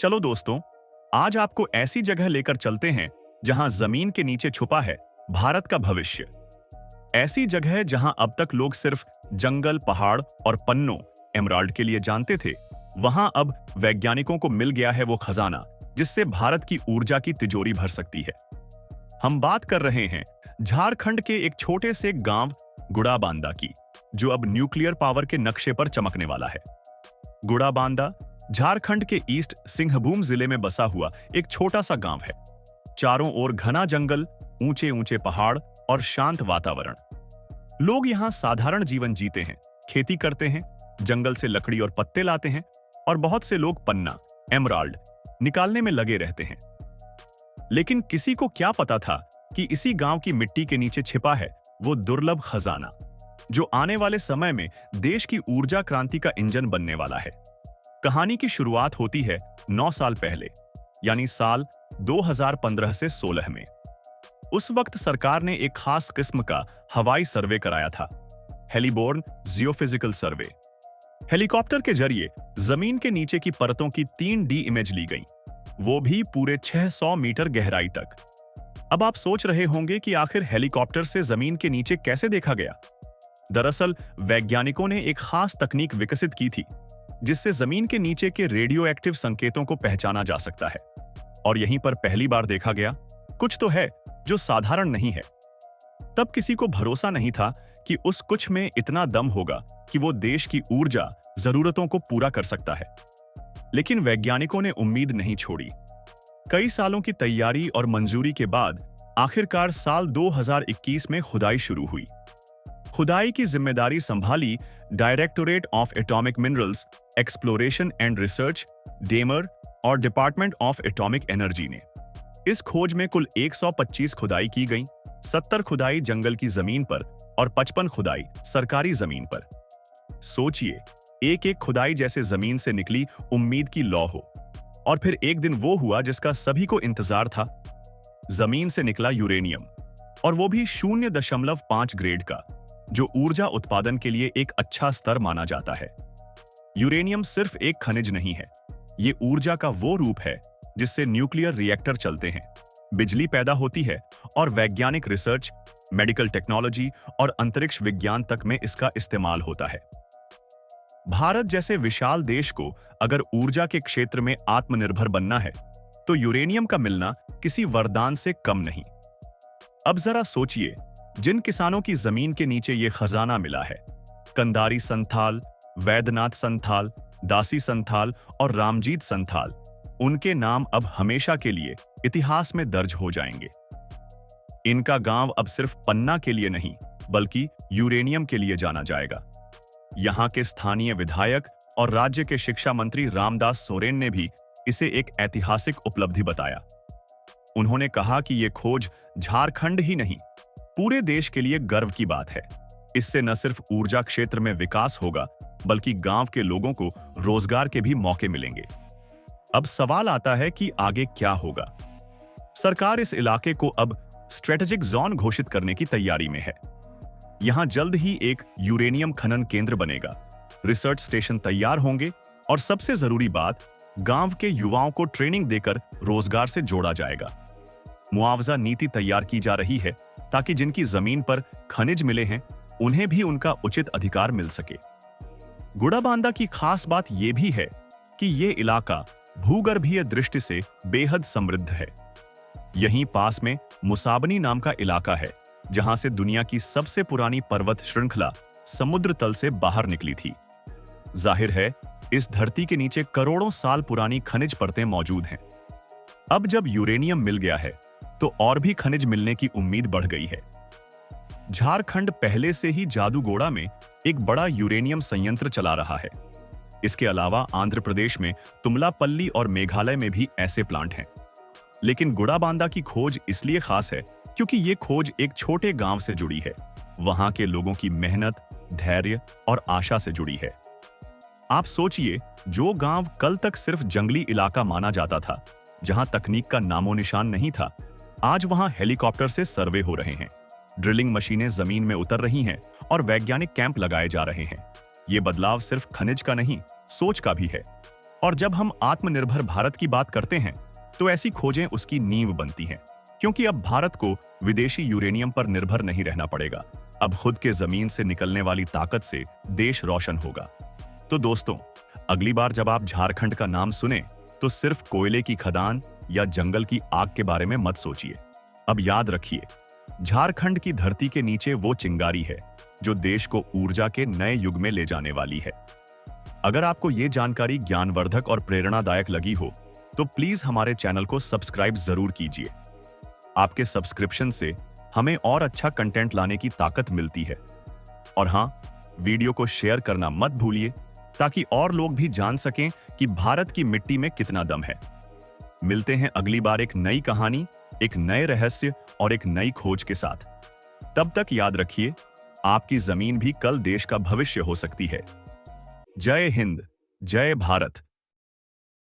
चलो दोस्तों, आज आपको ऐसी जगह लेकर चलते हैं जहां जमीन के नीचे छुपा है भारत का भविष्य। ऐसी जगह जहां अब तक लोग सिर्फ जंगल, पहाड़ और पन्नों एमराल्ड के लिए जानते थे, वहां अब वैज्ञानिकों को मिल गया है वो खजाना जिससे भारत की ऊर्जा की तिजोरी भर सकती है। हम बात कर रहे हैं झारखंड के एक छोटे से गांव गुड़ाबांदा की, जो अब न्यूक्लियर पावर के नक्शे पर चमकने वाला है। गुड़ाबांदा झारखंड के ईस्ट सिंहभूम जिले में बसा हुआ एक छोटा सा गांव है। चारों ओर घना जंगल, ऊंचे ऊंचे पहाड़ और शांत वातावरण। लोग यहां साधारण जीवन जीते हैं, खेती करते हैं, जंगल से लकड़ी और पत्ते लाते हैं और बहुत से लोग पन्ना, एमराल्ड निकालने में लगे रहते हैं। लेकिन किसी को क्या पता था कि इसी गांव की मिट्टी के नीचे छिपा है वो दुर्लभ खजाना, जो आने वाले समय में देश की ऊर्जा क्रांति का इंजन बनने वाला है। कहानी की शुरुआत होती है 9 साल पहले, यानी साल 2015 से 16 में। उस वक्त सरकार ने एक खास किस्म का हवाई सर्वे कराया था, हेलीबोर्न जियोफिजिकल सर्वे। हेलीकॉप्टर के जरिए जमीन के नीचे की परतों की 3D इमेज ली गई, वो भी पूरे 600 मीटर गहराई तक। अब आप सोच रहे होंगे कि आखिर हेलीकॉप्टर से जमीन के नीचे कैसे देखा गया। दरअसल वैज्ञानिकों ने एक खास तकनीक विकसित की थी जिससे जमीन के नीचे के रेडियो एक्टिव संकेतों को पहचाना जा सकता है। और यहीं पर पहली बार देखा गया कुछ तो है जो साधारण नहीं है। तब किसी को भरोसा नहीं था कि उस कुछ में इतना दम होगा कि वो देश की ऊर्जा जरूरतों को पूरा कर सकता है। लेकिन वैज्ञानिकों ने उम्मीद नहीं छोड़ी। कई सालों की तैयारी और मंजूरी के बाद आखिरकार साल 2021 में खुदाई शुरू हुई। खुदाई की जिम्मेदारी संभाली directorate of atomic minerals, exploration and research, Dahmer और डिपार्टमेंट ऑफ एटॉमिक एनर्जी ने। इस खोज में कुल 125 खुदाई की गई, 70 खुदाई जंगल की जमीन पर और 55 खुदाई सरकारी जमीन पर। सोचिए, एक एक खुदाई जैसे जमीन से निकली उम्मीद की लौ हो। और फिर एक दिन वो हुआ जिसका सभी को इंतजार था। जमीन से निकला यूरेनियम, और वो भी 0.5 ग्रेड का, जो ऊर्जा उत्पादन के लिए एक अच्छा स्तर माना जाता है। यूरेनियम सिर्फ एक खनिज नहीं है, ये ऊर्जा का वो रूप है जिससे न्यूक्लियर रिएक्टर चलते हैं, बिजली पैदा होती है और वैज्ञानिक रिसर्च, मेडिकल टेक्नोलॉजी और अंतरिक्ष विज्ञान तक में इसका इस्तेमाल होता है। भारत जैसे विशाल देश को अगर ऊर्जा के क्षेत्र में आत्मनिर्भर बनना है, तो यूरेनियम का मिलना किसी वरदान से कम नहीं। अब जरा सोचिए, जिन किसानों की जमीन के नीचे ये खजाना मिला है, कंदारी संथाल, वैद्यनाथ संथाल, दासी संथाल और रामजीत संथाल, उनके नाम अब हमेशा के लिए इतिहास में दर्ज हो जाएंगे। इनका गांव अब सिर्फ पन्ना के लिए नहीं, बल्कि यूरेनियम के लिए जाना जाएगा। यहां के स्थानीय विधायक और राज्य के शिक्षा मंत्री रामदास सोरेन ने भी इसे एक ऐतिहासिक उपलब्धि बताया। उन्होंने कहा कि यह खोज झारखंड ही नहीं, पूरे देश के लिए गर्व की बात है। इससे न सिर्फ ऊर्जा क्षेत्र में विकास होगा, बल्कि गांव के लोगों को रोजगार के भी मौके मिलेंगे। अब सवाल आता है कि आगे क्या होगा। सरकार इस इलाके को अब स्ट्रेटेजिक जोन घोषित करने की तैयारी में है। यहां जल्द ही एक यूरेनियम खनन केंद्र बनेगा, रिसर्च स्टेशन तैयार होंगे और सबसे जरूरी बात, गांव के युवाओं को ट्रेनिंग देकर रोजगार से जोड़ा जाएगा। मुआवजा नीति तैयार की जा रही है ताकि जिनकी जमीन पर खनिज मिले हैं, उन्हें भी उनका उचित अधिकार मिल सके। गुड़ाबांदा की खास बात यह भी है कि यह इलाका भूगर्भीय दृष्टि से बेहद समृद्ध है। यहीं पास में मुसाबनी नाम का इलाका है, जहां से दुनिया की सबसे पुरानी पर्वत श्रृंखला समुद्र तल से बाहर निकली थी। जाहिर है, इस धरती के नीचे करोड़ों साल पुरानी खनिज परतें मौजूद हैं। अब जब यूरेनियम मिल गया है, तो और भी खनिज मिलने की उम्मीद बढ़ गई है। झारखंड पहले से ही जादूगोड़ा में एक बड़ा यूरेनियम संयंत्र चला रहा है। इसके अलावा आंध्र प्रदेश में तुमलापल्ली और मेघालय में भी ऐसे प्लांट हैं। लेकिन गुड़ाबांदा की खोज इसलिए खास है क्योंकि ये खोज एक छोटे गांव से जुड़ी है। वहां के लोगों की मेहनत, धैर्य और आशा से जुड़ी है। आप सोचिए, जो गांव कल तक सिर्फ जंगली इलाका माना जाता था, जहां तकनीक का नामो निशान नहीं था, आज वहां हेलीकॉप्टर से सर्वे हो रहे हैं, ड्रिलिंग मशीनें जमीन में उतर रही हैं और वैज्ञानिक कैंप लगाए जा रहे हैं। ये बदलाव सिर्फ खनिज का नहीं, सोच का भी है। और जब हम आत्मनिर्भर भारत की बात करते हैं तो ऐसी खोजें उसकी नींव बनती हैं, क्योंकि अब भारत को विदेशी यूरेनियम पर निर्भर नहीं रहना पड़ेगा। अब खुद के जमीन से निकलने वाली ताकत से देश रोशन होगा। तो दोस्तों, अगली बार जब आप झारखंड का नाम सुने तो सिर्फ कोयले की खदान या जंगल की आग के बारे में मत सोचिए। अब याद रखिए, झारखंड की धरती के नीचे वो चिंगारी है जो देश को ऊर्जा के नए युग में ले जाने वाली है। अगर आपको ये जानकारी ज्ञानवर्धक और प्रेरणादायक लगी हो तो प्लीज हमारे चैनल को सब्सक्राइब जरूर कीजिए। आपके सब्सक्रिप्शन से हमें और अच्छा कंटेंट लाने की ताकत मिलती है। और हाँ, वीडियो को शेयर करना मत भूलिए ताकि और लोग भी जान सकें कि भारत की मिट्टी में कितना दम है। मिलते हैं अगली बार एक नई कहानी, एक नए रहस्य और एक नई खोज के साथ। तब तक याद रखिए, आपकी जमीन भी कल देश का भविष्य हो सकती है। जय हिंद, जय भारत।